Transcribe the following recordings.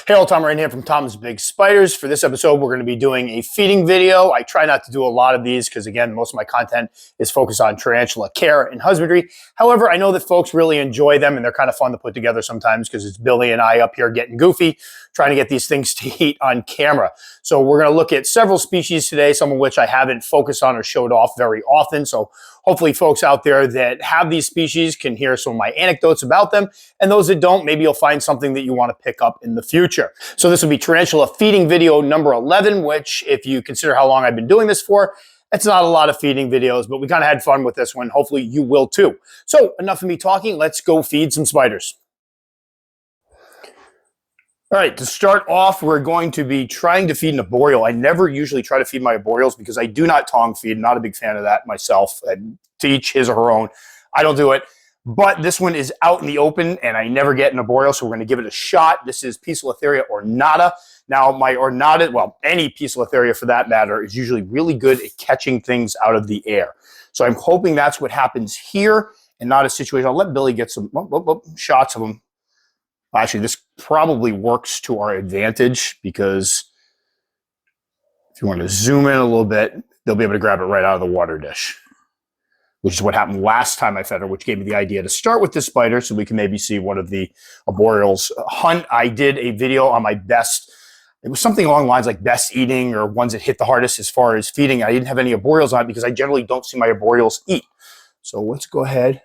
Hey all, Tom right here from Tom's Big Spiders. For this episode, we're going to be doing a feeding video. I try not to do a lot of these because, again, most of my content is focused on tarantula care and husbandry. However, I know that folks really enjoy them and they're kind of fun to put together sometimes because it's Billy and I up here getting goofy, trying to get these things to eat on camera. So we're going to look at several species today, some of which I haven't focused on or showed off very often. So hopefully folks out there that have these species can hear some of my anecdotes about them. And those that don't, maybe you'll find something that you want to pick up in the future. So this will be tarantula feeding video number 11, which if you consider how long I've been doing this for, it's not a lot of feeding videos, but we kind of had fun with this one. Hopefully you will too. So enough of me talking. Let's go feed some spiders. All right, to start off, we're going to be trying to feed an arboreal. I never usually try to feed my arboreals because I do not tongue feed. I'm not a big fan of that myself. To each his or her own. I don't do it. But this one is out in the open, and I never get an arboreal, so we're going to give it a shot. This is Polycuspulatus ornata. Now, my ornata, well, any Polycuspulatus for that matter, is usually really good at catching things out of the air. So I'm hoping that's what happens here, and not a situation. I'll let Billy get some shots of them. Actually, this probably works to our advantage because if you want to zoom in a little bit, they'll be able to grab it right out of the water dish, which is what happened last time I fed her, which gave me the idea to start with this spider so we can maybe see one of the arboreals hunt. I did a video on my best. It was something along the lines like best eating or ones that hit the hardest as far as feeding. I didn't have any arboreals on it because I generally don't see my arboreals eat. So let's go ahead,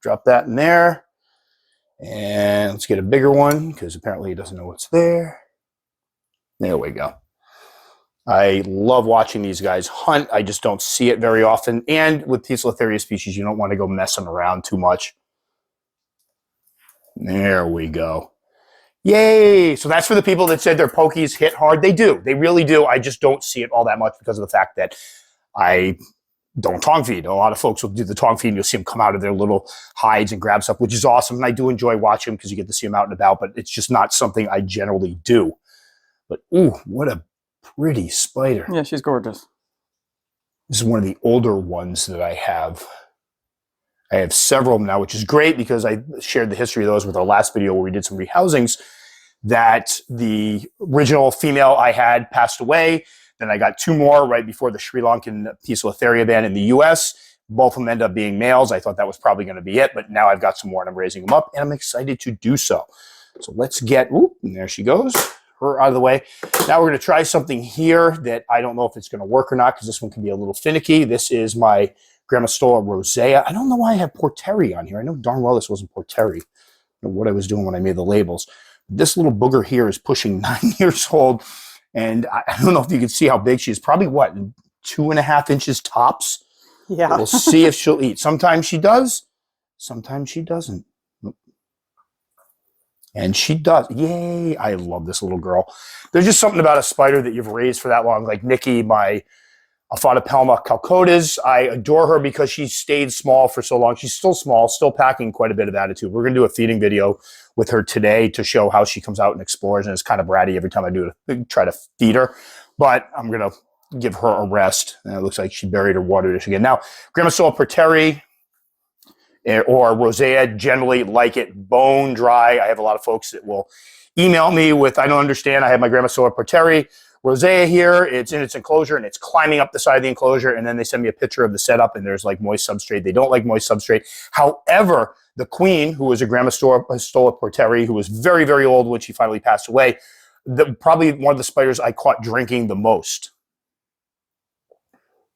drop that in there. And let's get a bigger one because apparently he doesn't know what's there. There we go. I love watching these guys hunt. I just don't see it very often. And with Polycuspulatus species, you don't want to go messing around too much. There we go. Yay! So that's for the people that said their pokies hit hard. They do. They really do. I just don't see it all that much because of the fact that I don't tongue feed. A lot of folks will do the tongue feed and you'll see them come out of their little hides and grab stuff, which is awesome. And I do enjoy watching them because you get to see them out and about, but it's just not something I generally do. But ooh, what a pretty spider. Yeah, she's gorgeous. This is one of the older ones that I have. I have several of them now, which is great because I shared the history of those with our last video where we did some rehousings, that the original female I had passed away. Then I got two more right before the Sri Lankan Polycuspulatus ban in the US. Both of them end up being males. I thought that was probably going to be it, but now I've got some more and I'm raising them up and I'm excited to do so. So let's get, and there she goes, her out of the way. Now we're going to try something here that I don't know if it's going to work or not because this one can be a little finicky. This is my Xenesthis rosea. I don't know why I have Porteri on here. I know darn well this wasn't Porteri. I don't know what I was doing when I made the labels. This little booger here is pushing 9 years old. And I don't know if you can see how big she is. Probably, what, 2.5 inches tops? Yeah. We'll see if she'll eat. Sometimes she does. Sometimes she doesn't. And she does. Yay. I love this little girl. There's just something about a spider that you've raised for that long. Like Nikki, my Aphanopelma calcodes. I adore her because she stayed small for so long. She's still small, still packing quite a bit of attitude. We're going to do a feeding video with her today to show how she comes out and explores, and it's kind of bratty every time I do it, try to feed her. But I'm going to give her a rest. And it looks like she buried her water dish again. Now, Xenesthis Porteri or rosea generally like it bone dry. I have a lot of folks that will email me with, I don't understand. I have my Xenesthis Porteri rosea here. It's in its enclosure and it's climbing up the side of the enclosure. And then they send me a picture of the setup and there's like moist substrate. They don't like moist substrate. However, the queen, who was a Xenesthis Porteri, who was very, very old when she finally passed away, probably one of the spiders I caught drinking the most.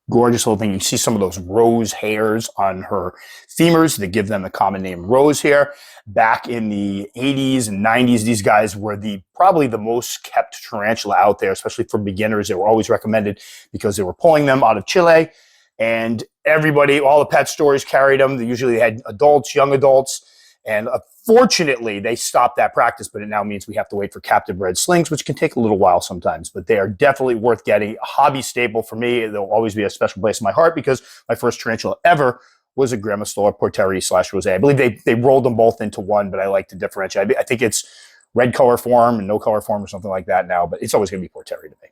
Gorgeous little thing. You see some of those rose hairs on her femurs that give them the common name rose hair. Back in the 80s and 90s, these guys were probably the most kept tarantula out there, especially for beginners. They were always recommended because they were pulling them out of Chile. And everybody, all the pet stores carried them. They usually had adults, young adults. And fortunately, they stopped that practice, but it now means we have to wait for captive bred slings, which can take a little while sometimes. But they are definitely worth getting. A hobby staple for me. They'll always be a special place in my heart because my first tarantula ever was a Xenesthis Porteri / rosea. I believe they rolled them both into one, but I like to differentiate. I think it's red color form and no color form or something like that now, but it's always going to be Porteri to me.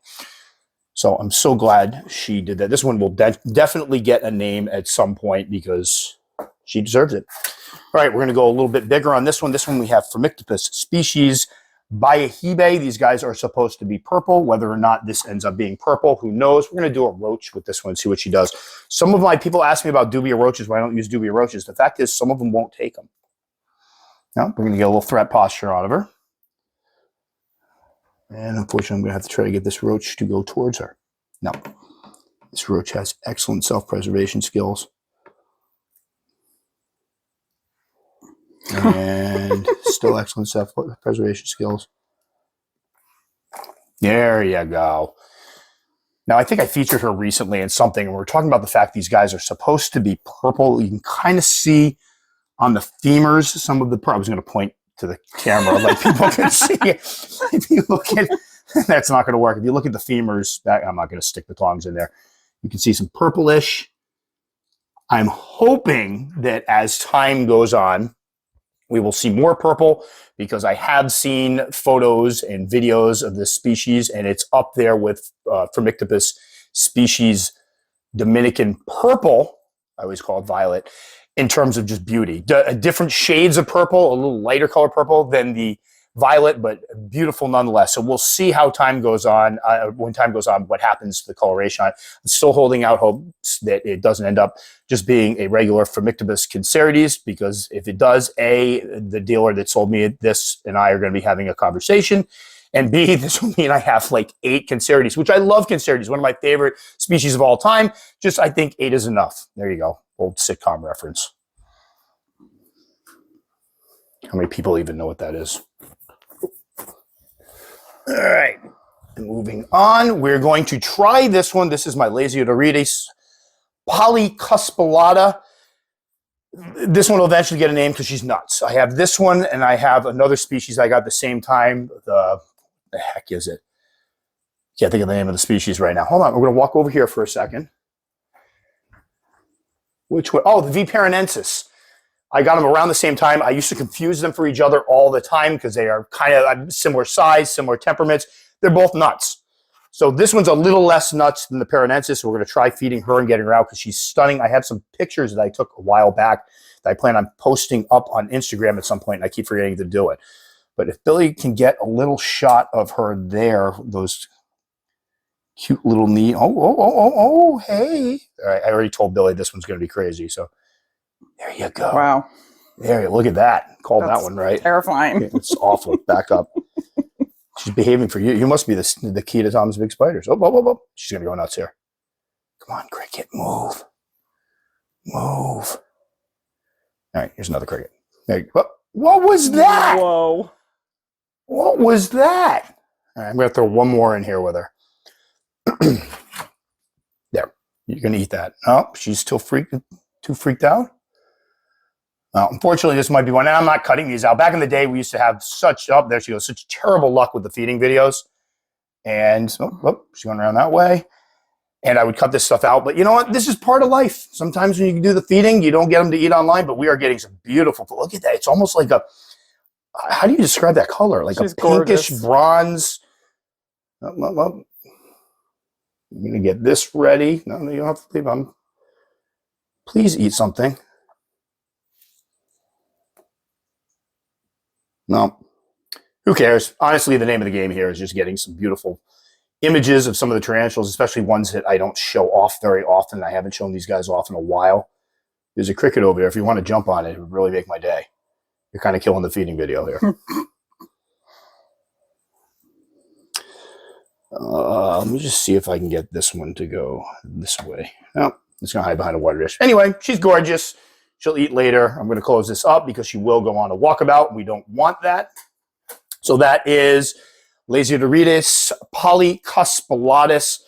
So I'm so glad she did that. This one will definitely get a name at some point because she deserves it. All right, we're going to go a little bit bigger on this one. This one we have Phormictopus species Bayahibe, these guys are supposed to be purple. Whether or not this ends up being purple, who knows? We're going to do a roach with this one, see what she does. Some of my people ask me about dubia roaches, why I don't use dubia roaches. The fact is, some of them won't take them. Now, we're going to get a little threat posture out of her. And unfortunately, I'm going to have to try to get this roach to go towards her. No. This roach has excellent self-preservation skills. And still excellent self-preservation skills. There you go. Now, I think I featured her recently in something, and we're talking about the fact these guys are supposed to be purple. You can kind of see on the femurs some of the purple. I was going to point to the camera like people can see. If you look at, that's not going to work. If you look at the femurs, I'm not going to stick the tongs in there. You can see some purplish. I'm hoping that as time goes on, we will see more purple, because I have seen photos and videos of this species, and it's up there with Phormictopus species Dominican purple, I always call it violet, in terms of just beauty. Different shades of purple, a little lighter color purple than the violet, but beautiful nonetheless. So we'll see how time goes on, when time goes on, what happens to the coloration on it. I'm still holding out hopes that it doesn't end up just being a regular Phormictopus cancerides, because if it does, A, the dealer that sold me this and I are going to be having a conversation, and B, this will mean I have like 8 cancerides, which I love cancerides, one of my favorite species of all time. Just, I think 8 is enough. There you go. Old sitcom reference. How many people even know what that is? All right, moving on. We're going to try this one. This is my Xenesthis polycuspulatus. This one will eventually get a name because she's nuts. I have this one, and I have another species I got at the same time. The heck is it? Can't think of the name of the species right now. Hold on. We're going to walk over here for a second. Which one? Oh, the V. paranensis. I got them around the same time. I used to confuse them for each other all the time because they are kind of similar size, similar temperaments. They're both nuts. So this one's a little less nuts than the paranensis. So we're going to try feeding her and getting her out because she's stunning. I have some pictures that I took a while back that I plan on posting up on Instagram at some point, and I keep forgetting to do it. But if Billy can get a little shot of her there, those cute little knee. Oh, hey. All right, I already told Billy this one's going to be crazy, so there you go. Wow. There, look at that. Called that one right. Terrifying. It's awful. Back up. She's behaving for you. You must be the key to Tom's Big Spiders. Oh. She's going to go nuts here. Come on, cricket. Move. Move. All right, here's another cricket. There you go. What was that? Whoa. What was that? All right, I'm going to throw one more in here with her. There. You're going to eat that. Oh, she's still too freaked out? Unfortunately, this might be one, and I'm not cutting these out. Back in the day, we used to have such terrible luck with the feeding videos. And she's going around that way. And I would cut this stuff out. But you know what? This is part of life. Sometimes when you do the feeding, you don't get them to eat online, but we are getting some beautiful, look at that. It's almost like a, how do you describe that color? Like she's a pinkish gorgeous. Bronze. I'm going to get this ready. No, you don't have to leave. Please eat something. No, who cares? Honestly, the name of the game here is just getting some beautiful images of some of the tarantulas, especially ones that I don't show off very often. I haven't shown these guys off in a while. There's a cricket over there. If you want to jump on it, it would really make my day. You're kind of killing the feeding video here. Let me just see if I can get this one to go this way. No, it's going to hide behind a water dish. Anyway, she's gorgeous. She'll eat later. I'm going to close this up because she will go on a walkabout. We don't want that. So that is Xenesthis polycuspulatus.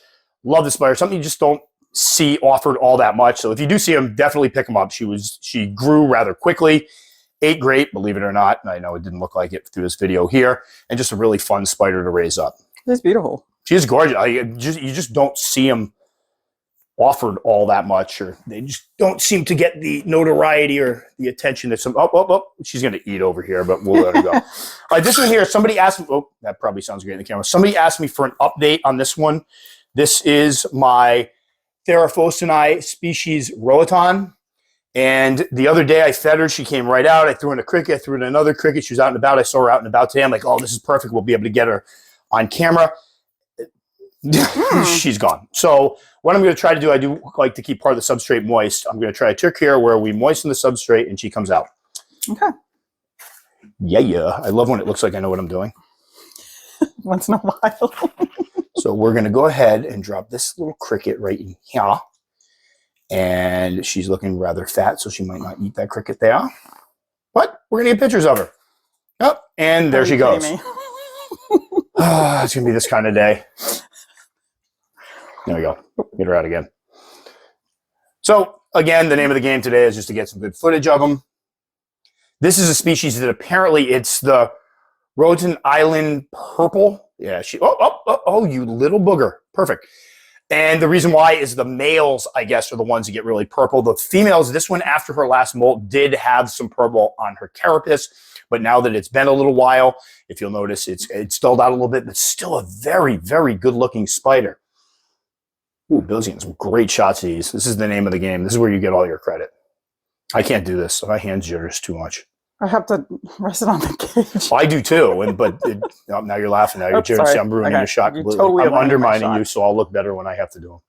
Love this spider. Something you just don't see offered all that much. So if you do see them, definitely pick them up. She grew rather quickly. Ate great, believe it or not. I know it didn't look like it through this video here. And just a really fun spider to raise up. It's beautiful. She is gorgeous. You just don't see them offered all that much, or they just don't seem to get the notoriety or the attention that some. She's going to eat over here, but we'll let her go. All right, this one here. Somebody asked me. Oh, that probably sounds great in the camera. Somebody asked me for an update on this one. This is my Theraphosinae species Roatan, And the other day I fed her. She came right out. I threw in a cricket. I threw in another cricket. She was out and about. I saw her out and about today. I'm like, oh, this is perfect. We'll be able to get her on camera. She's gone. So what I'm going to try to do, I do like to keep part of the substrate moist. I'm going to try a trick here where we moisten the substrate and she comes out. Okay. Yeah. I love when it looks like I know what I'm doing. Once in a while. So we're going to go ahead and drop this little cricket right in here. And she's looking rather fat, so she might not eat that cricket there. But we're going to get pictures of her. Oh, and there she goes. It's going to be this kind of day. There we go. Get her out again. So, again, the name of the game today is just to get some good footage of them. This is a species that apparently it's the Roatan Island purple. Yeah, oh, you little booger. Perfect. And the reason why is the males, I guess, are the ones that get really purple. The females, this one after her last molt did have some purple on her carapace, but now that it's been a little while, if you'll notice, it's dulled out a little bit, but still a very, very good-looking spider. Ooh, Bill's getting some great shots of these. This is the name of the game. This is where you get all your credit. I can't do this. My hand jitters too much. I have to rest it on the cage. I do too, now you're laughing. Now you're jittering. I'm ruining your shot completely. Totally I'm undermining you, so I'll look better when I have to do them.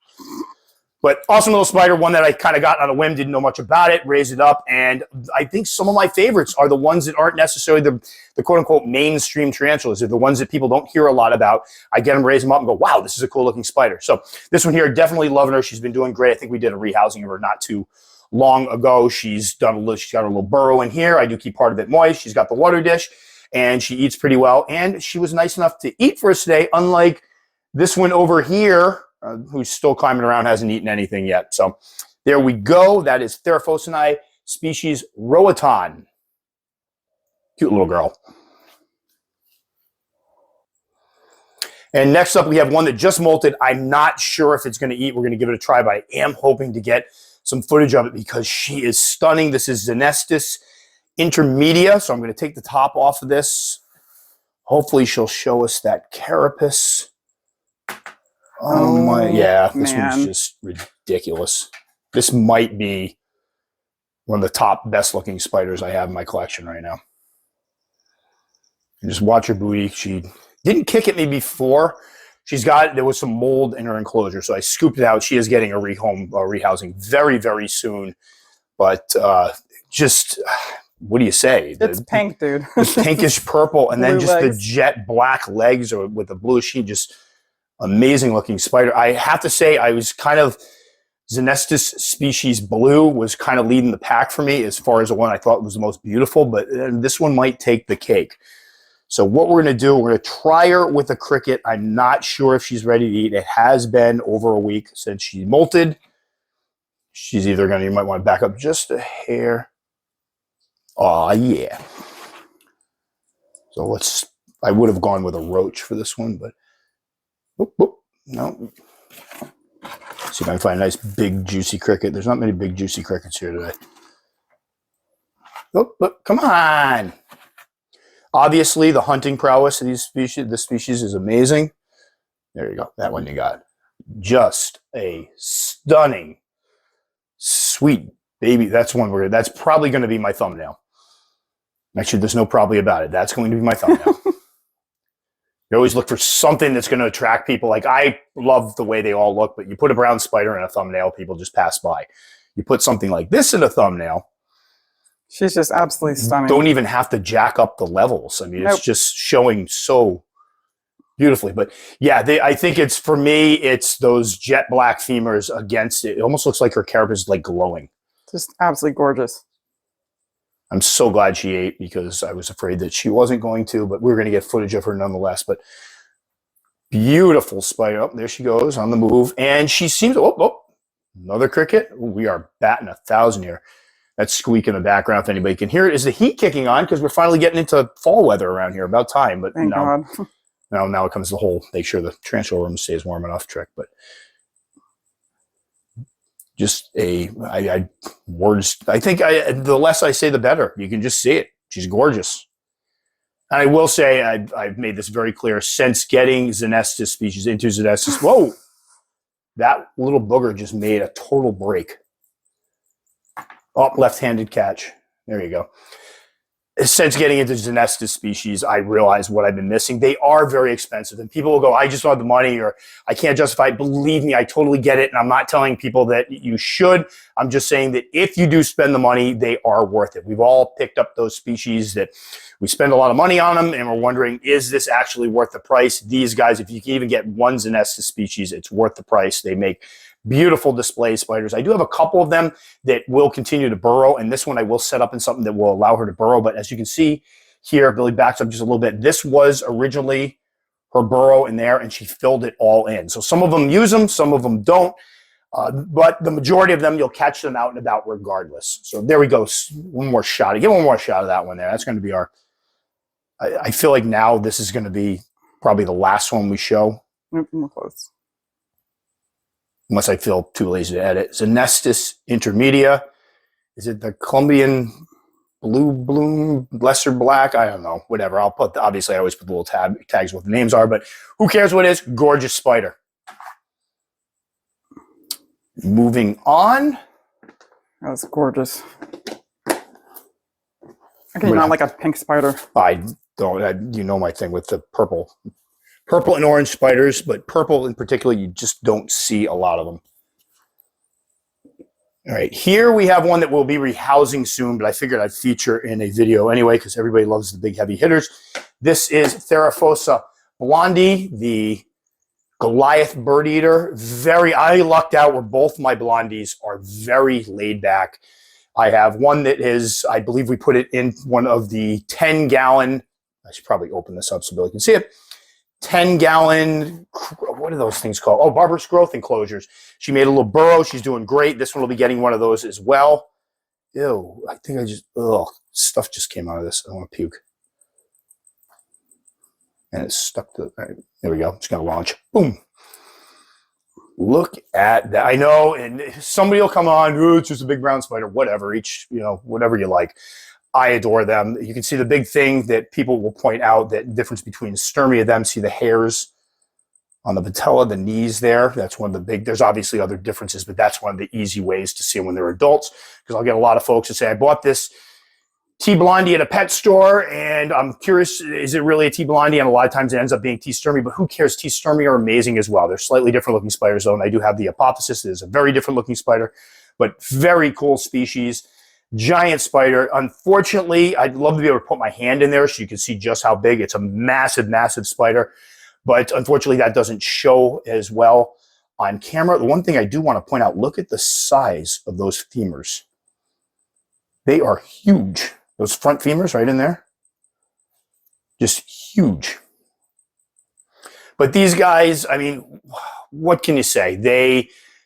But awesome little spider, one that I kind of got on a whim, didn't know much about it, raised it up, and I think some of my favorites are the ones that aren't necessarily the quote-unquote mainstream tarantulas. They're the ones that people don't hear a lot about. I get them, raise them up, and go, wow, this is a cool-looking spider. So this one here, definitely loving her. She's been doing great. I think we did a rehousing of her not too long ago. She's got a little burrow in here. I do keep part of it moist. She's got the water dish, and she eats pretty well. And she was nice enough to eat for us today, unlike this one over here, who's still climbing around, hasn't eaten anything yet. So there we go. That is Theraphosinae species Roatan. Cute little girl. And next up, we have one that just molted. I'm not sure if it's going to eat. We're going to give it a try, but I am hoping to get some footage of it because she is stunning. This is Xenesthis intermedia. So I'm going to take the top off of this. Hopefully she'll show us that carapace. Oh my, yeah, this one's just ridiculous. This might be one of the top best looking spiders I have in my collection right now. And just watch her booty. She didn't kick at me before. There was some mold in her enclosure, so I scooped it out. She is getting a rehousing very, very soon. But just, what do you say? It's pink, dude. It's pinkish purple, and then just legs. the jet black legs or with the blue sheen, just amazing looking spider. I have to say, I was kind of, Xenesthis species blue was kind of leading the pack for me as far as the one I thought was the most beautiful, but this one might take the cake. So what we're going to do, we're going to try her with a cricket. I'm not sure if she's ready to eat. It has been over a week since she molted. She's either going to, you might want to back up just a hair. Oh, yeah. So I would have gone with a roach for this one, but no. See if I can find a nice big juicy cricket. There's not many big juicy crickets here today. Come on. Obviously, the hunting prowess of this species is amazing. There you go. That one you got. Just a stunning, sweet baby. That's that's probably going to be my thumbnail. Actually, there's no probably about it. That's going to be my thumbnail. You always look for something that's going to attract people. Like, I love the way they all look, but you put a brown spider in a thumbnail, people just pass by. You put something like this in a thumbnail. She's just absolutely stunning. Don't even have to jack up the levels. I mean, it's just showing so beautifully. But yeah, I think it's, for me, it's those jet black femurs against it. It almost looks like her carapace is like glowing. Just absolutely gorgeous. I'm so glad she ate because I was afraid that she wasn't going to, but we were going to get footage of her nonetheless. But beautiful spider. Oh, there she goes on the move. And she seems, another cricket. Ooh, we are batting 1,000 here. That squeak in the background, if anybody can hear it, is the heat kicking on because we're finally getting into fall weather around here. About time. But Thank God. now it comes the whole make sure the tarantula room stays warm enough trick. But just I think the less I say, the better. You can just see it. She's gorgeous. And I will say, I've made this very clear, since getting Xenesthis species into Xenesthis, whoa, that little booger just made a total break. Oh, left-handed catch. There you go. Since getting into Xenesthis species, I realized what I've been missing. They are very expensive, and people will go, I just don't have the money, or I can't justify it. Believe me, I totally get it, and I'm not telling people that you should. I'm just saying that if you do spend the money, they are worth it. We've all picked up those species that we spend a lot of money on them, and we're wondering, is this actually worth the price? These guys, if you can even get one Xenesthis species, it's worth the price. They make beautiful display spiders. I do have a couple of them that will continue to burrow, and this one I will set up in something that will allow her to burrow. But as you can see here, Billy backs up just a little bit. This was originally her burrow in there, and she filled it all in. So some of them use them, some of them don't. But the majority of them, you'll catch them out and about regardless. So there we go. One more shot. Get one more shot of that one there. That's going to be our... I feel like now this is going to be probably the last one we show. We're close. Unless I feel too lazy to edit. Xenesthis intermedia. Is it the Colombian blue bloom, lesser black? I don't know. Whatever. I'll put, obviously I always put the little tags what the names are, but who cares what it is? Gorgeous spider. Moving on. That's gorgeous. Okay, not like a pink spider. I don't, you know my thing with the purple. Purple and orange spiders, but purple in particular, you just don't see a lot of them. All right, here we have one that we'll be rehousing soon, but I figured I'd feature in a video anyway because everybody loves the big heavy hitters. This is Theraphosinae blondi, the Goliath bird eater. I lucked out where both my blondies are very laid back. I have one that is, I believe we put it in one of the 10-gallon, I should probably open this up so Billy can see it, 10-gallon, what are those things called? Oh, barbarous growth enclosures. She made a little burrow. She's doing great. This one will be getting one of those as well. Ew, I think stuff just came out of this. I don't want to puke. And it's stuck to, all right, there we go. It's going to launch. Boom. Look at that. I know, and somebody will come on, oh, it's just a big brown spider, whatever, whatever you like. I adore them. You can see the big thing that people will point out, that difference between Sturmia and them. See the hairs on the patella, the knees there. That's one of the big, there's obviously other differences, but that's one of the easy ways to see them when they're adults. Because I'll get a lot of folks that say, I bought this T. blondi at a pet store, and I'm curious, is it really a T. blondi? And a lot of times it ends up being T. sturmii, but who cares? T. sturmii are amazing as well. They're slightly different looking spiders, though, and I do have the apophysis. It is a very different looking spider, but very cool species. Giant spider. Unfortunately, I'd love to be able to put my hand in there so you can see just how big. It's a massive, massive spider, but unfortunately that doesn't show as well on camera. The one thing I do want to point out, look at the size of those femurs. They are huge. Those front femurs right in there, just huge. But these guys, I mean, what can you say?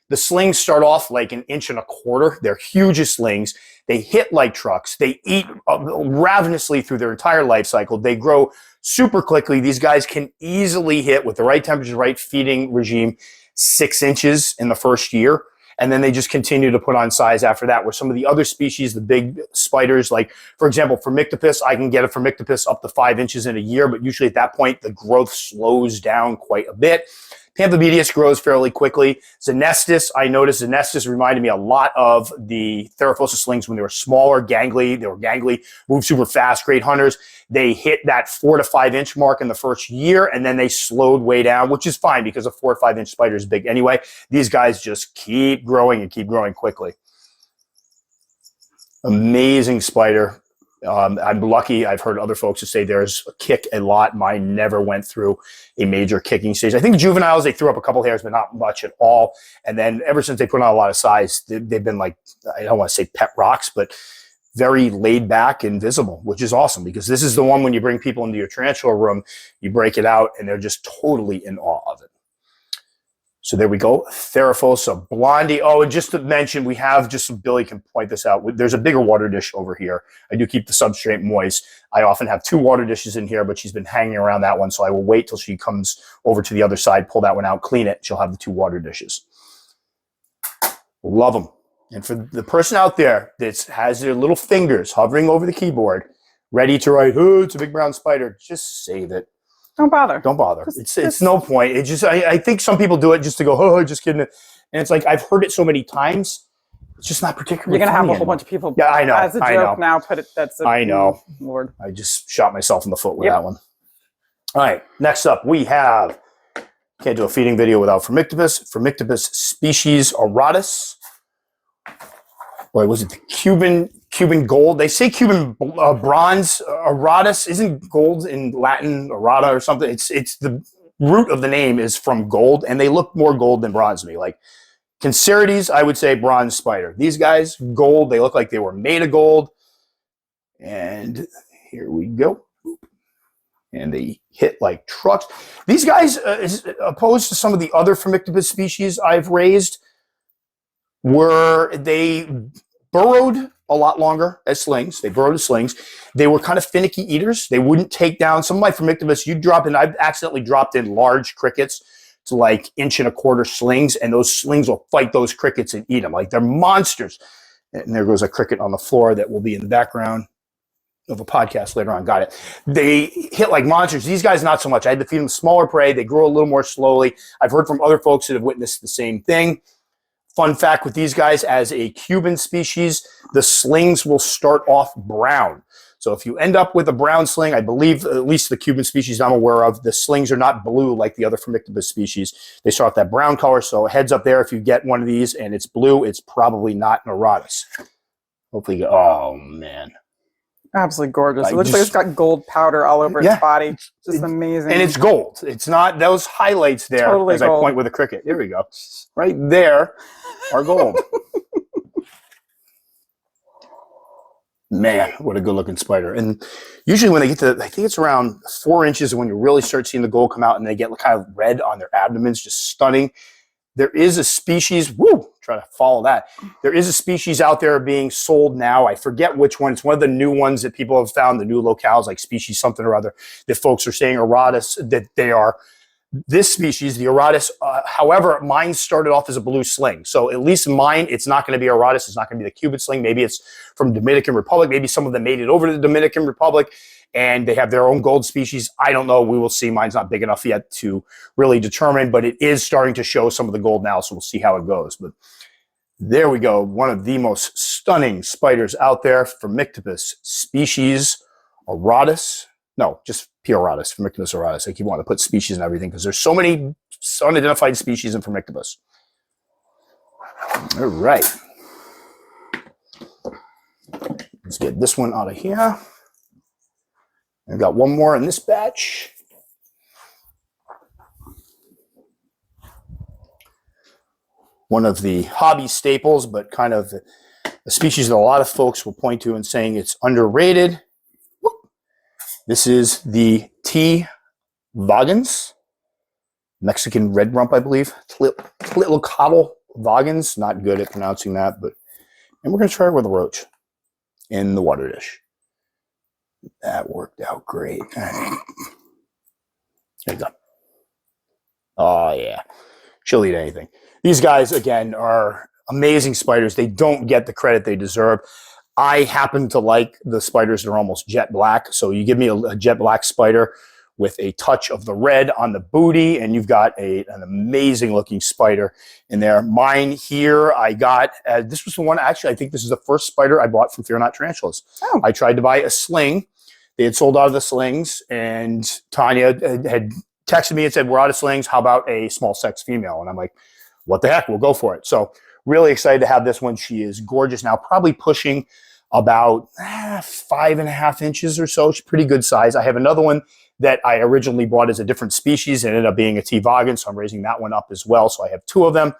The slings start off like 1.25 inches. They're huge as slings. They hit like trucks. They eat ravenously through their entire life cycle. They grow super quickly. These guys can easily hit, with the right temperature, right feeding regime, 6 inches in the first year. And then they just continue to put on size after that, where some of the other species, the big spiders, like, for example, Phormictopus, I can get a Phormictopus up to 5 inches in a year, but usually at that point, the growth slows down quite a bit. Pamphibedius grows fairly quickly. Xenesthis, I noticed Xenesthis reminded me a lot of the Theraphosinae slings when they were smaller, gangly. They were gangly, moved super fast, great hunters. They hit that 4 to 5 inch mark in the first year, and then they slowed way down, which is fine because a 4 or 5 inch spider is big anyway. These guys just keep growing and keep growing quickly. Amazing spider. I'm lucky. I've heard other folks who say there's a kick a lot. Mine never went through a major kicking stage. I think juveniles, they threw up a couple hairs, but not much at all. And then ever since they put on a lot of size, they've been like, I don't want to say pet rocks, but very laid back and visible, which is awesome, because this is the one when you bring people into your tarantula room, you break it out and they're just totally in awe of it. So there we go, Theraphosinae blondi. Oh, and just to mention, we have, just so Billy can point this out, there's a bigger water dish over here. I do keep the substrate moist. I often have 2 water dishes in here, but she's been hanging around that one, so I will wait till she comes over to the other side, pull that one out, clean it. She'll have the 2 water dishes. Love them. And for the person out there that has their little fingers hovering over the keyboard, ready to write, oh, it's a big brown spider, just save it. Don't bother. Don't bother. It's no point. It just, I think some people do it just to go, oh, just kidding. And it's like, I've heard it so many times. It's just not particularly You're gonna have funny a whole anymore. bunch of people. Yeah, I know. As a I joke know. now, put it. That's. I know. Lord. I just shot myself in the foot with Yep. that one. All right. Next up, we have. Can't do a feeding video without Phormictopus. Phormictopus species auratus. Boy, was it the Cuban gold? They say Cuban bronze. Auratus isn't gold in Latin, aurata or something. It's the root of the name is from gold, and they look more gold than bronze to me. Like Cancerides, I would say bronze spider. These guys, gold. They look like they were made of gold. And here we go. And they hit like trucks. These guys, as opposed to some of the other Phormictopus species I've raised, they burrowed a lot longer as slings. They burrowed as slings. They were kind of finicky eaters. They wouldn't take down some of my Phormictopus. You drop in. I've accidentally dropped in large crickets to like 1.25 inch slings, and those slings will fight those crickets and eat them. Like they're monsters. And there goes a cricket on the floor that will be in the background of a podcast later on. Got it. They hit like monsters. These guys, not so much. I had to feed them smaller prey. They grow a little more slowly. I've heard from other folks that have witnessed the same thing. Fun fact with these guys, as a Cuban species, the slings will start off brown. So if you end up with a brown sling, I believe, at least the Cuban species I'm aware of, the slings are not blue like the other Phormictopus species. They start off that brown color. So heads up there, if you get one of these and it's blue, it's probably not an auratus. Hopefully, oh man. Absolutely gorgeous. It looks like it's got gold powder all over its body. Just amazing. And it's gold. It's not those highlights there Totally as gold. I point with a cricket. Here we go. Right there are gold. Man, what a good looking spider. And usually when they get to, I think it's around 4 inches when you really start seeing the gold come out and they get kind of red on their abdomens, just stunning. There is a species, try to follow that. There is a species out there being sold now. I forget which one. It's one of the new ones that people have found, the new locales, like species something or other, that folks are saying auratus, that they are. This species, the auratus, however, mine started off as a blue sling. So at least mine, it's not going to be auratus. It's not going to be the Cuban sling. Maybe it's from Dominican Republic. Maybe some of them made it over to the Dominican Republic and they have their own gold species. I don't know. We will see. Mine's not big enough yet to really determine, but it is starting to show some of the gold now. So we'll see how it goes. But there we go. One of the most stunning spiders out there, Phormictopus species auratus. No, just P. auratus, Phormictopus auratus. I keep wanting to put species and everything because there's so many unidentified species in Phormictopus. All right. Let's get this one out of here. I've got one more in this batch. One of the hobby staples, but kind of a species that a lot of folks will point to and saying it's underrated. This is the T. vagans, Mexican red rump, I believe. Tlitlocotl vagans. Not good at pronouncing that, but and we're going to try it with a roach in the water dish. That worked out great. There you go. Oh, yeah. She'll eat anything. These guys, again, are amazing spiders. They don't get the credit they deserve. I happen to like the spiders that are almost jet black. So you give me a jet black spider with a touch of the red on the booty, and you've got an amazing looking spider in there. Mine here, I got, this was the one, actually, I think this is the first spider I bought from Fear Not Tarantulas. Oh. I tried to buy a sling. They had sold out of the slings, and Tanya had texted me and said, we're out of slings. How about a small sex female? And I'm like, what the heck? We'll go for it. So really excited to have this one. She is gorgeous now, probably pushing about 5.5 inches or so. She's pretty good size. I have another one that I originally bought as a different species and ended up being a T. vagan, so I'm raising that one up as well. So I have 2 of them,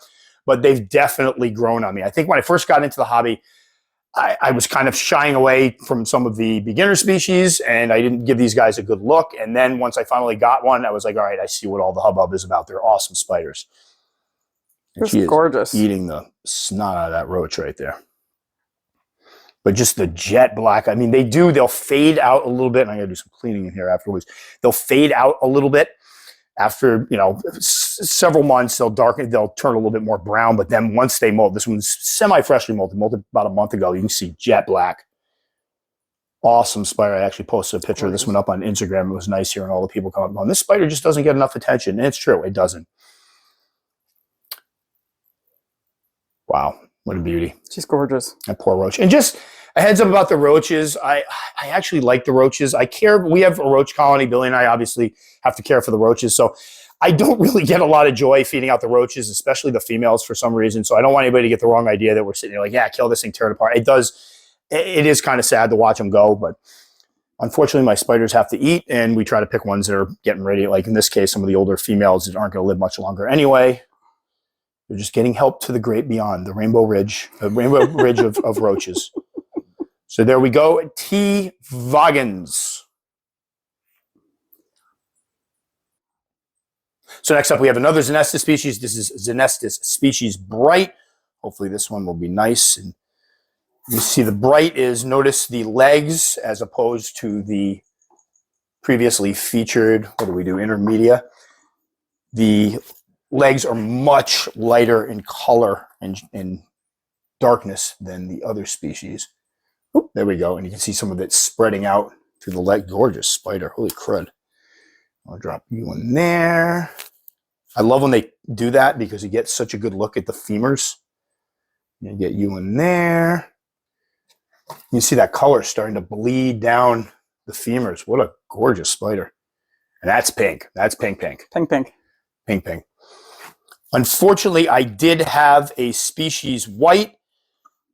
but they've definitely grown on me. I think when I first got into the hobby, I was kind of shying away from some of the beginner species, and I didn't give these guys a good look. And then once I finally got one, I was like, all right, I see what all the hubbub is about. They're awesome spiders. And she is gorgeous. Eating the snot out of that roach right there. But just the jet black, I mean, they'll fade out a little bit. And I'm going to do some cleaning in here afterwards. They'll fade out a little bit. After, several months, they'll darken, they'll turn a little bit more brown. But then once they molt, this one's semi-freshly molted about a month ago. You can see jet black. Awesome spider. I actually posted a picture of this one up on Instagram. It was nice hearing all the people come up on this spider just doesn't get enough attention. And it's true, it doesn't. Wow. What a beauty. She's gorgeous. That poor roach. And just a heads up about the roaches. I actually like the roaches. I care. We have a roach colony. Billy and I obviously have to care for the roaches. So I don't really get a lot of joy feeding out the roaches, especially the females for some reason. So I don't want anybody to get the wrong idea that we're sitting there like, yeah, kill this thing, tear it apart. It is kind of sad to watch them go, but unfortunately my spiders have to eat, and we try to pick ones that are getting ready. Like in this case, some of the older females that aren't going to live much longer anyway. They're just getting help to the great beyond, the rainbow ridge of roaches. So there we go. T. vagans. So next up, we have another Xenesthis species. This is Xenesthis species bright. Hopefully this one will be nice. And you see the bright is, notice the legs as opposed to the previously featured, what do we do, intermedia. The legs are much lighter in color and in darkness than the other species. Oop, there we go. And you can see some of it spreading out to the leg. Gorgeous spider. Holy crud. I'll drop you in there. I love when they do that because you get such a good look at the femurs. And get you in there. You see that color starting to bleed down the femurs. What a gorgeous spider. And that's pink. That's pink, pink. Pink, pink. Pink, pink. Unfortunately, I did have a species white,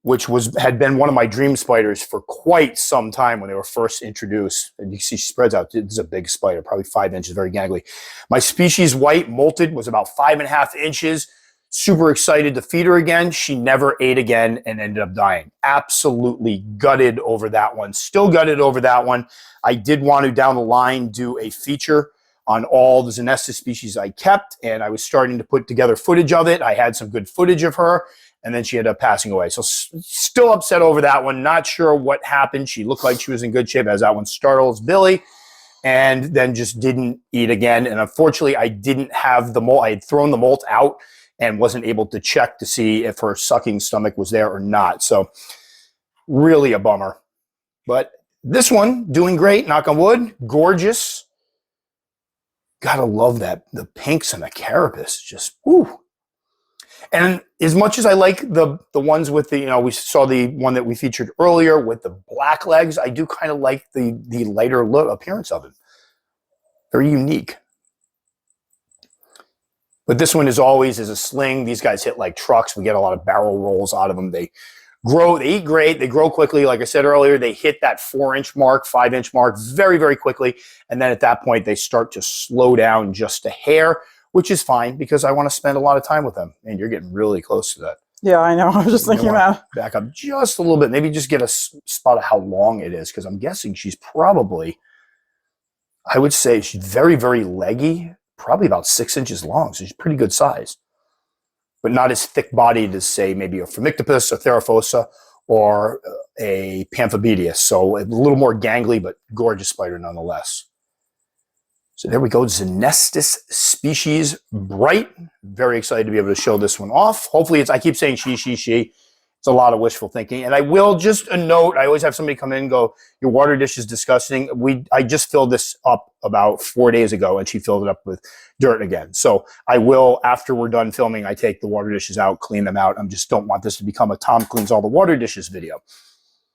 which had been one of my dream spiders for quite some time when they were first introduced. And you can see she spreads out. This is a big spider, probably 5 inches, very gangly. My species white molted was about 5.5 inches. Super excited to feed her again. She never ate again and ended up dying. Absolutely gutted over that one. Still gutted over that one. I did want to, down the line, do a feature on all the Xenesthis species I kept, and I was starting to put together footage of it. I had some good footage of her, and then she ended up passing away. So still upset over that one. Not sure what happened. She looked like she was in good shape as that one startles Billy, and then just didn't eat again. And unfortunately, I didn't have the molt. I had thrown the molt out and wasn't able to check to see if her sucking stomach was there or not. So really a bummer. But this one, doing great, knock on wood, gorgeous. Gotta love that, the pinks and the carapace, just woo. And as much as I like the ones with the, we saw the one that we featured earlier with the black legs, I do kind of like the lighter look appearance of it. Very unique. But this one is always a sling. These guys hit like trucks. We get a lot of barrel rolls out of them. They grow, they eat great, they grow quickly. Like I said earlier, they hit that 4-inch mark, 5-inch mark very, very quickly. And then at that point, they start to slow down just a hair, which is fine because I want to spend a lot of time with them. And you're getting really close to that. Yeah, I know. I was just thinking that. Back up just a little bit. Maybe just get a spot of how long it is, because I'm guessing she's probably, I would say she's very, very leggy, probably about 6 inches long. So she's pretty good size, but not as thick-bodied as, say, maybe a Phormictopus, a Theraphosinae, or a Bayahibe. So a little more gangly, but gorgeous spider nonetheless. So there we go, Xenesthis species bright. Very excited to be able to show this one off. Hopefully it's, I keep saying she. It's a lot of wishful thinking. And I will, just a note, I always have somebody come in and go, your water dish is disgusting. I just filled this up about 4 days ago, and she filled it up with dirt again. So I will, after we're done filming, I take the water dishes out, clean them out. I just don't want this to become a Tom cleans all the water dishes video.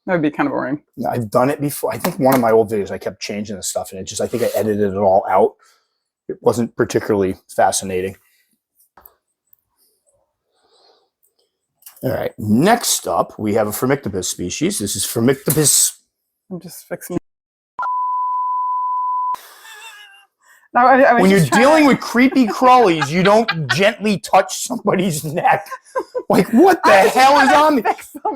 That would be kind of boring. I've done it before. I think one of my old videos, I kept changing the stuff, and I think I edited it all out. It wasn't particularly fascinating. All right, next up, we have a Phormictopus species. This is Phormictopus. I'm just fixing. No, when you're dealing with creepy crawlies, you don't gently touch somebody's neck. Like, what the hell is on me?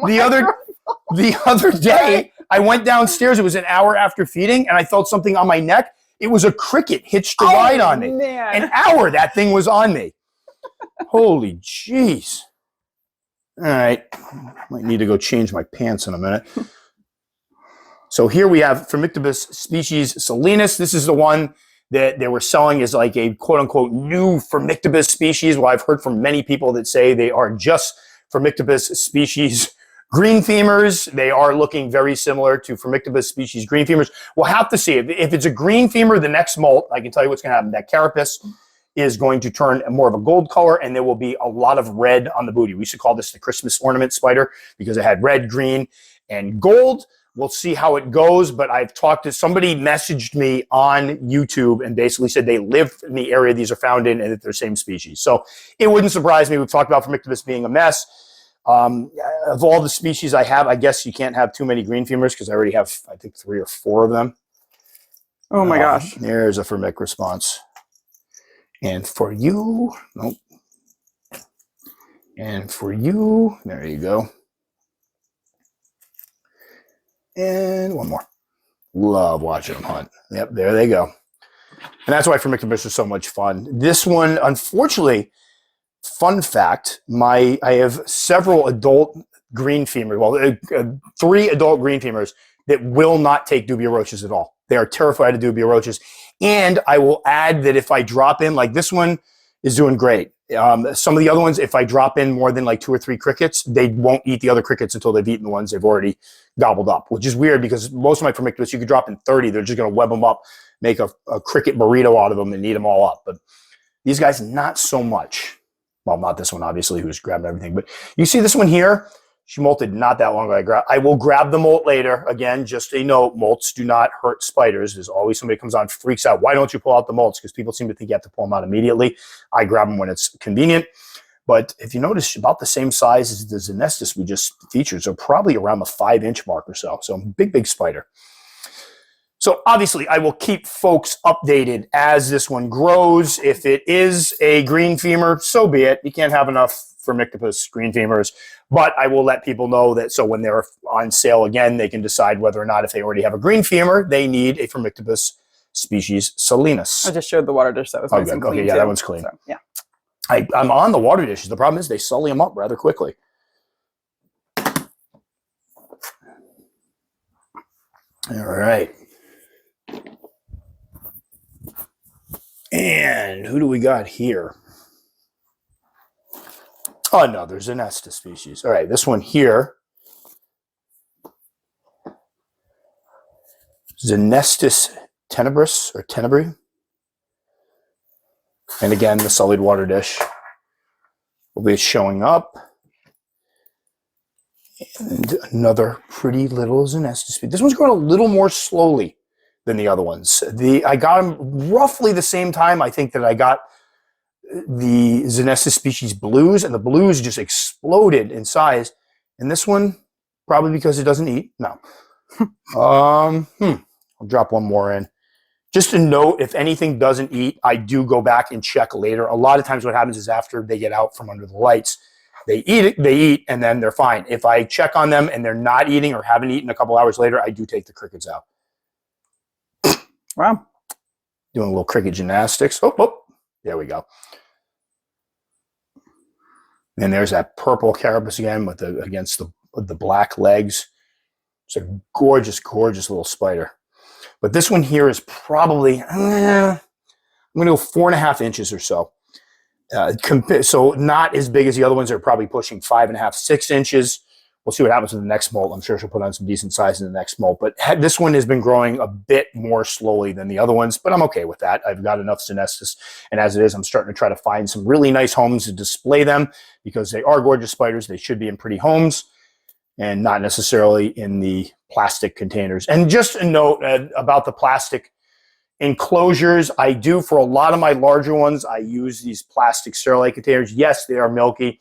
The other day, I went downstairs. It was an hour after feeding, and I felt something on my neck. It was a cricket hitched a ride on me. Man. An hour that thing was on me. Holy jeez. All right. Might need to go change my pants in a minute. So here we have Phormictopus species Salinas. This is the one that they were selling as like a quote-unquote new Phormictopus species. Well, I've heard from many people that say they are just Phormictopus species green femurs. They are looking very similar to Phormictopus species green femurs. We'll have to see. If it's a green femur, the next molt, I can tell you what's going to happen. That carapace is going to turn more of a gold color, and there will be a lot of red on the booty. We used to call this the Christmas ornament spider because it had red, green, and gold. We'll see how it goes, but I've talked to somebody messaged me on YouTube and basically said they live in the area these are found in and that they're same species. So it wouldn't surprise me. We've talked about Phormictopus being a mess. Of all the species I have, I guess you can't have too many green femurs because I already have, I think, 3 or 4 of them. Oh my gosh. There's a Phormic response. And for you, nope. And for you, there you go. And one more. Love watching them hunt. Yep, there they go. And that's why Phormictopus is so much fun. This one, unfortunately, fun fact, I have several adult green femurs, well, 3 adult green femurs that will not take dubia roaches at all. They are terrified of dubia roaches. And I will add that if I drop in, like this one is doing great. Some of the other ones, if I drop in more than like 2 or 3 crickets, they won't eat the other crickets until they've eaten the ones they've already gobbled up, which is weird because most of my Phormictopus, you could drop in 30. They're just going to web them up, make a cricket burrito out of them and eat them all up. But these guys, not so much. Well, not this one, obviously, who's grabbing everything. But you see this one here? She molted not that long ago. I will grab the molt later. Again, just a note, molts do not hurt spiders. There's always somebody comes on, freaks out. Why don't you pull out the molts? Because people seem to think you have to pull them out immediately. I grab them when it's convenient. But if you notice, about the same size as the Xenesthis we just featured. So probably around the 5-inch mark or so. So big, big spider. So obviously, I will keep folks updated as this one grows. If it is a green femur, so be it. You can't have enough Phormictopus green femurs. But I will let people know that so when they're on sale again, they can decide whether or not if they already have a green femur, they need a Phormictopus species Salinas. I just showed the water dish. That was nice and clean. Okay, yeah, too. that one's clean. So, yeah. I'm on the water dishes. The problem is they sully them up rather quickly. All right. And who do we got here? Oh, no, there's Xenesthis species. All right, this one here. Xenesthis tenebris or Tenebris. And again, the sullied water dish will be showing up. And another pretty little Xenesthis. This one's growing a little more slowly than the other ones. I got them roughly the same time, I think, that I got the Xenesthis species blues, and the blues just exploded in size. And this one, probably because it doesn't eat. No. I'll drop one more in. Just a note, if anything doesn't eat, I do go back and check later. A lot of times what happens is after they get out from under the lights, they eat, and then they're fine. If I check on them and they're not eating or haven't eaten a couple hours later, I do take the crickets out. Wow. Doing a little cricket gymnastics. Oh, there we go. And there's that purple carapace again with against the black legs. It's a gorgeous, gorgeous little spider. But this one here is probably, I'm going to go 4.5 inches or so. So not as big as the other ones. They're probably pushing 5.5, 6 inches. We'll see what happens with the next molt. I'm sure she'll put on some decent size in the next molt. But this one has been growing a bit more slowly than the other ones, but I'm okay with that. I've got enough Xenesthis. And as it is, I'm starting to try to find some really nice homes to display them because they are gorgeous spiders. They should be in pretty homes and not necessarily in the plastic containers. And just a note about the plastic enclosures. I do, for a lot of my larger ones, I use these plastic sterilite containers. Yes, they are milky.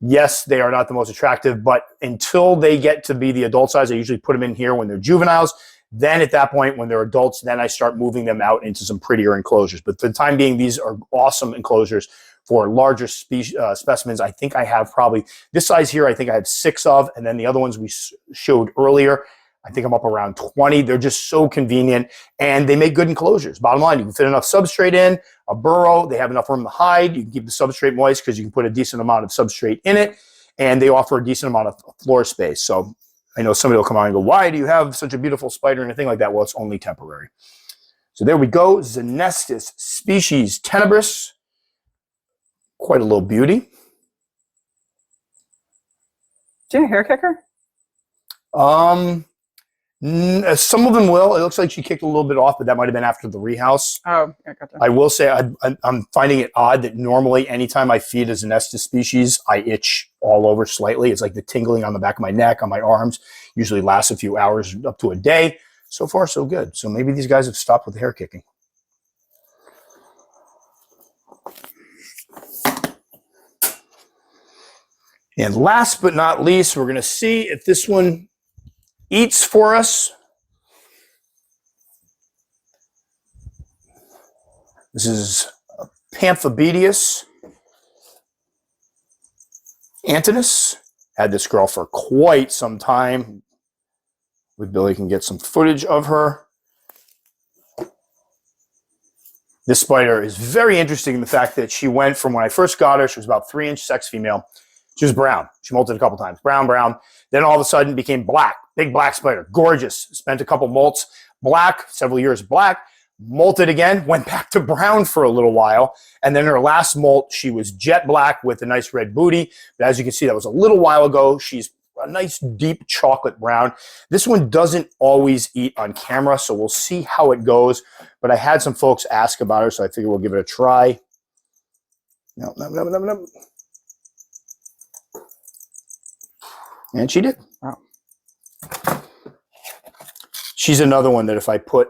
Yes, they are not the most attractive, but until they get to be the adult size, I usually put them in here when they're juveniles. Then at that point, when they're adults, then I start moving them out into some prettier enclosures. But for the time being, these are awesome enclosures for larger specimens. I think I have probably, this size here, I think I have 6 of, and then the other ones we showed earlier, I think I'm up around 20. They're just so convenient, and they make good enclosures. Bottom line, you can fit enough substrate in, a burrow, they have enough room to hide. You can keep the substrate moist because you can put a decent amount of substrate in it, and they offer a decent amount of floor space. So I know somebody will come on and go, why do you have such a beautiful spider and a thing like that? Well, it's only temporary. So there we go, Xenesthis species Tenebris. Quite a little beauty. Do you have a hair kicker? Some of them will. It looks like she kicked a little bit off, but that might have been after the rehouse. Oh, yeah, gotcha. I will say I'm finding it odd that normally anytime I feed a Xenesthis species, I itch all over slightly. It's like the tingling on the back of my neck, on my arms. Usually lasts a few hours up to a day. So far, so good. So maybe these guys have stopped with the hair kicking. And last but not least, we're going to see if this one eats for us. This is Phormictopus antinous. Had this girl for quite some time. We Billy can get some footage of her. This spider is very interesting in the fact that she went from when I first got her, she was about 3-inch sex female. She was brown. She molted a couple times. Brown, brown. Then all of a sudden became black. Big black spider. Gorgeous. Spent a couple molts. Black. Several years black. Molted again. Went back to brown for a little while. And then her last molt, she was jet black with a nice red booty. But as you can see, that was a little while ago. She's a nice deep chocolate brown. This one doesn't always eat on camera, so we'll see how it goes. But I had some folks ask about her, so I figure we'll give it a try. No. And she did. Wow. She's another one that if I put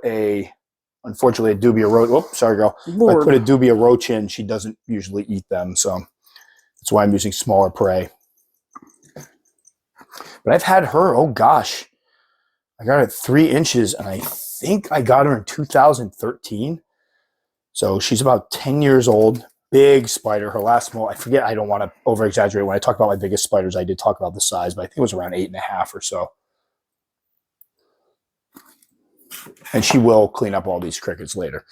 unfortunately, a dubia roach. Whoops, sorry, girl. Lord. If I put a dubia roach in, she doesn't usually eat them. So that's why I'm using smaller prey. But I've had her, oh gosh. I got her at 3 inches, and I think I got her in 2013. So she's about 10 years old. Big spider. Her last molt, I forget, I don't want to over-exaggerate. When I talk about my biggest spiders, I did talk about the size, but I think it was around 8.5 or so. And she will clean up all these crickets later.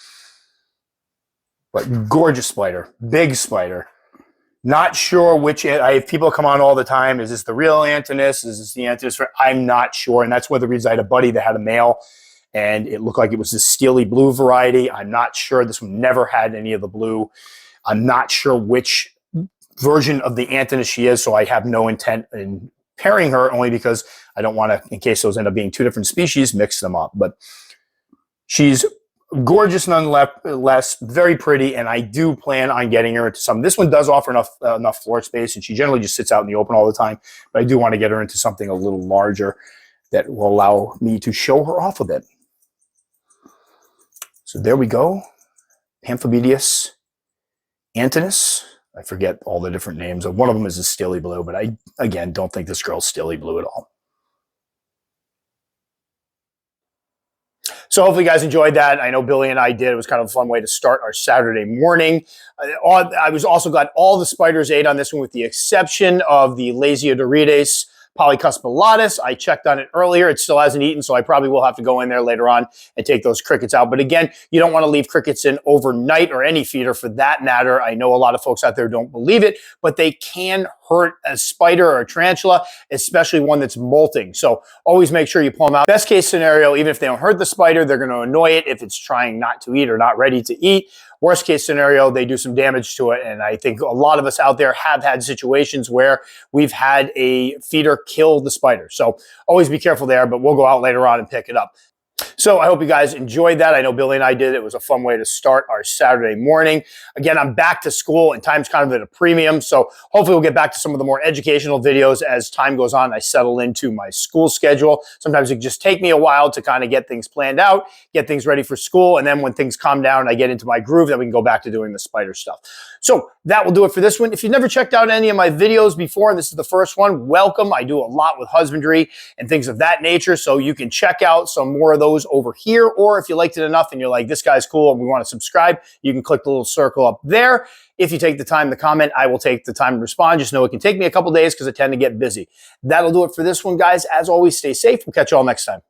But gorgeous spider. Big spider. Not sure which, I have people come on all the time. Is this the real antinous? Is this the antinous? I'm not sure. And that's one of the reasons I had a buddy that had a male, and it looked like it was the steely blue variety. I'm not sure. This one never had any of the blue. I'm not sure which version of the antinous she is, so I have no intent in pairing her, only because I don't want to, in case those end up being two different species, mix them up. But she's gorgeous nonetheless, very pretty, and I do plan on getting her into some. This one does offer enough floor space, and she generally just sits out in the open all the time, but I do want to get her into something a little larger that will allow me to show her off a bit. So there we go. Phormictopus antinous. I forget all the different names. One of them is a steely blue, but I, again, don't think this girl's steely blue at all. So hopefully you guys enjoyed that. I know Billy and I did. It was kind of a fun way to start our Saturday morning. I was also glad all the spiders ate on this one with the exception of the Lasiodorides polycuspulatus. I checked on it earlier. It still hasn't eaten, so I probably will have to go in there later on and take those crickets out. But again, you don't want to leave crickets in overnight, or any feeder for that matter. I know a lot of folks out there don't believe it, but they can hurt a spider or a tarantula, especially one that's molting. So always make sure you pull them out. Best case scenario, even if they don't hurt the spider, they're going to annoy it if it's trying not to eat or not ready to eat. Worst case scenario, they do some damage to it. And I think a lot of us out there have had situations where we've had a feeder kill the spider. So always be careful there, but we'll go out later on and pick it up. So I hope you guys enjoyed that. I know Billy and I did. It was a fun way to start our Saturday morning. Again, I'm back to school and time's kind of at a premium. So hopefully we'll get back to some of the more educational videos as time goes on. I settle into my school schedule. Sometimes it can just take me a while to kind of get things planned out, get things ready for school. And then when things calm down and I get into my groove, then we can go back to doing the spider stuff. So that will do it for this one. If you've never checked out any of my videos before, and this is the first one, welcome. I do a lot with husbandry and things of that nature. So you can check out some more of those over here. Or if you liked it enough and you're like, this guy's cool and we want to subscribe, you can click the little circle up there. If you take the time to comment, I will take the time to respond. Just know it can take me a couple days because I tend to get busy. That'll do it for this one, guys. As always, stay safe. We'll catch you all next time.